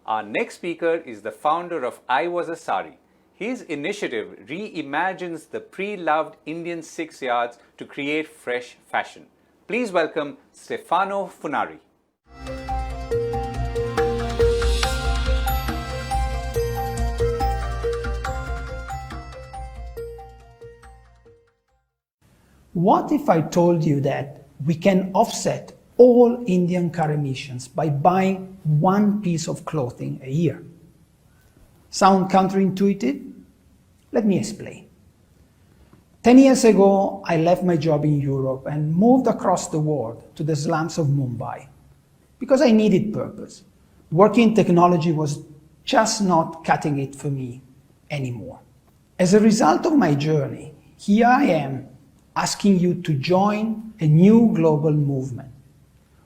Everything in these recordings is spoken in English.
Our next speaker is the founder of I Was a Sari. His initiative reimagines the pre-loved Indian 6 yards to create fresh fashion. Please welcome Stefano Funari. What if I told you that we can offset all Indian car emissions by buying one piece of clothing a year? Sound counterintuitive? Let me explain. 10 years ago, I left my job in Europe and moved across the world to the slums of Mumbai because I needed purpose. Working in technology was just not cutting it for me anymore. As a result of my journey, here I am asking you to join a new global movement,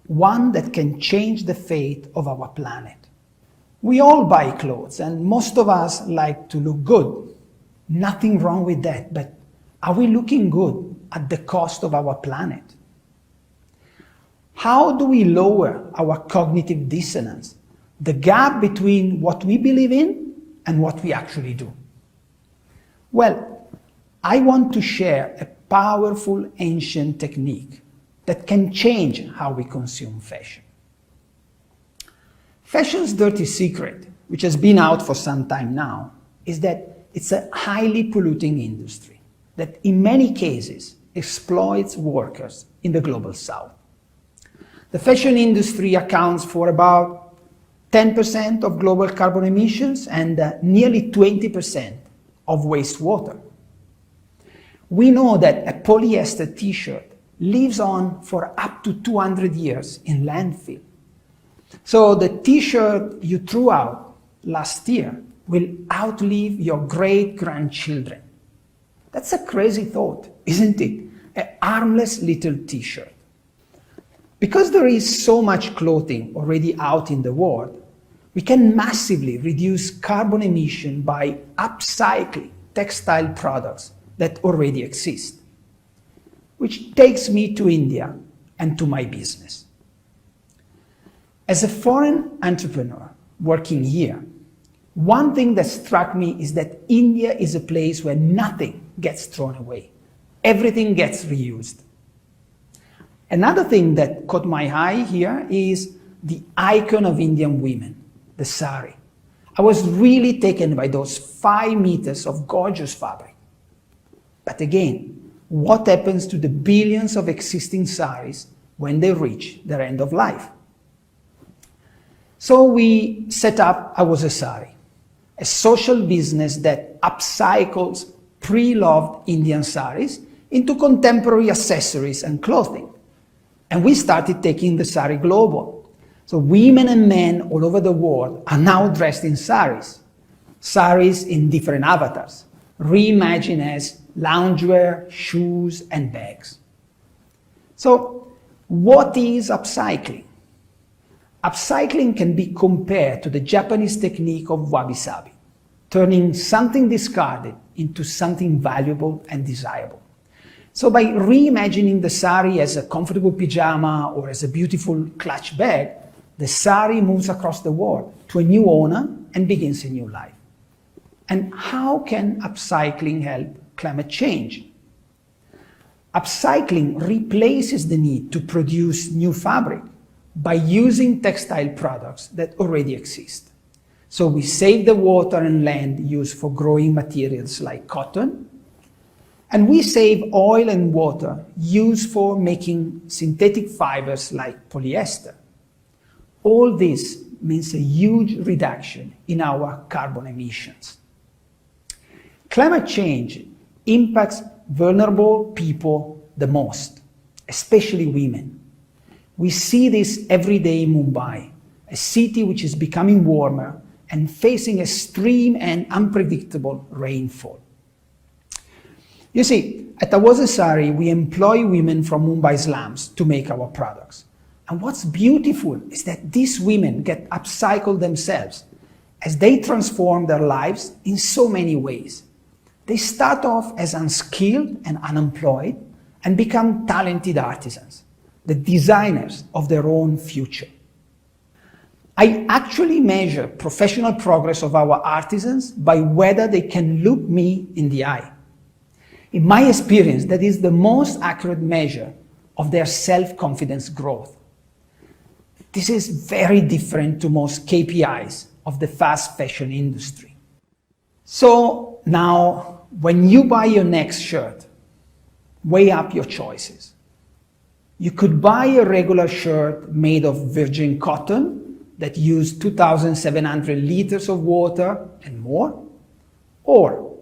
one that can change the fate of our planet. We all buy clothes and most of us like to look good. Nothing wrong with that, but are we looking good at the cost of our planet? How do we lower our cognitive dissonance, the gap between what we believe in and what we actually do? Well, I want to share a powerful ancient technique that can change how we consume fashion. Fashion's dirty secret, which has been out for some time now, is that it's a highly polluting industry that in many cases exploits workers in the global south. The fashion industry accounts for about 10% of global carbon emissions and nearly 20% of wastewater. We know that a polyester t-shirt lives on for up to 200 years in landfill. So the t-shirt you threw out last year will outlive your great-grandchildren. That's a crazy thought, isn't it? A harmless little t-shirt. Because there is so much clothing already out in the world, we can massively reduce carbon emission by upcycling textile products that already exist. Which takes me to India and to my business. As a foreign entrepreneur working here, one thing that struck me is that India is a place where nothing gets thrown away. Everything gets reused. Another thing that caught my eye here is the icon of Indian women, the sari. I was really taken by those 5 meters of gorgeous fabric. But again, what happens to the billions of existing saris when they reach their end of life? So we set up I Was a Sari, a social business that upcycles pre-loved Indian saris into contemporary accessories and clothing. And we started taking the sari global. So women and men all over the world are now dressed in saris in different avatars, reimagined as loungewear, shoes, and bags. So, what is upcycling? Upcycling can be compared to the Japanese technique of wabi-sabi, turning something discarded into something valuable and desirable. So by reimagining the sari as a comfortable pyjama or as a beautiful clutch bag, the sari moves across the world to a new owner and begins a new life. And how can upcycling help climate change? Upcycling replaces the need to produce new fabric by using textile products that already exist. So we save the water and land used for growing materials like cotton, and we save oil and water used for making synthetic fibers like polyester. All this means a huge reduction in our carbon emissions. Climate change impacts vulnerable people the most, especially women. We see this every day in Mumbai, a city which is becoming warmer and facing extreme and unpredictable rainfall. You see, at I Was a Sari, we employ women from Mumbai slums to make our products. And what's beautiful is that these women get upcycled themselves as they transform their lives in so many ways. They start off as unskilled and unemployed and become talented artisans, the designers of their own future. I actually measure professional progress of our artisans by whether they can look me in the eye. In my experience, that is the most accurate measure of their self-confidence growth. This is very different to most KPIs of the fast fashion industry. So now, when you buy your next shirt, weigh up your choices. You could buy a regular shirt made of virgin cotton that used 2,700 liters of water and more, or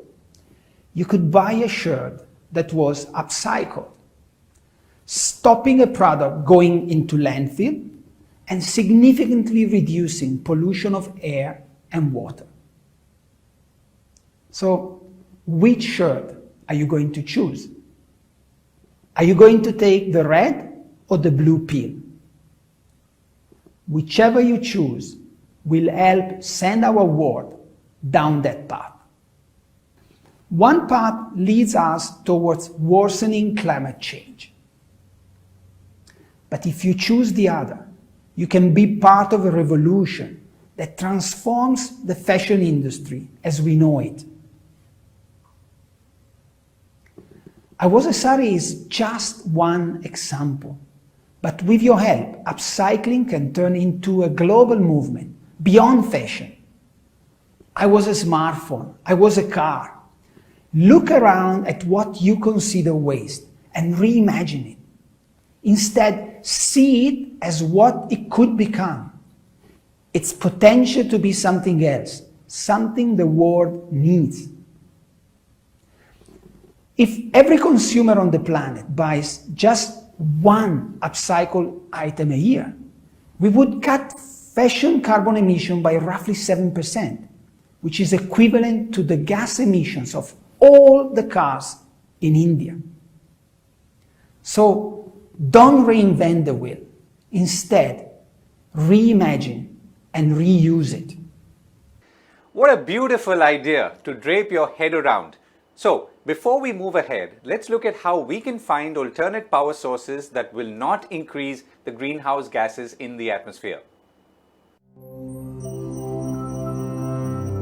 you could buy a shirt that was upcycled, stopping a product going into landfill and significantly reducing pollution of air and water. So, which shirt are you going to choose? Are you going to take the red or the blue pill? Whichever you choose will help send our world down that path. One path leads us towards worsening climate change. But if you choose the other, you can be part of a revolution that transforms the fashion industry as we know it. I Was a Sari is just one example. But with your help, upcycling can turn into a global movement beyond fashion. I was a smartphone, I was a car. Look around at what you consider waste and reimagine it. Instead, see it as what it could become. Its potential to be something else, something the world needs. If every consumer on the planet buys just one upcycled item a year, we would cut fashion carbon emission by roughly 7%, which is equivalent to the gas emissions of all the cars in India. So don't reinvent the wheel. Instead, reimagine and reuse it. What a beautiful idea to drape your head around. So, before we move ahead, let's look at how we can find alternate power sources that will not increase the greenhouse gases in the atmosphere.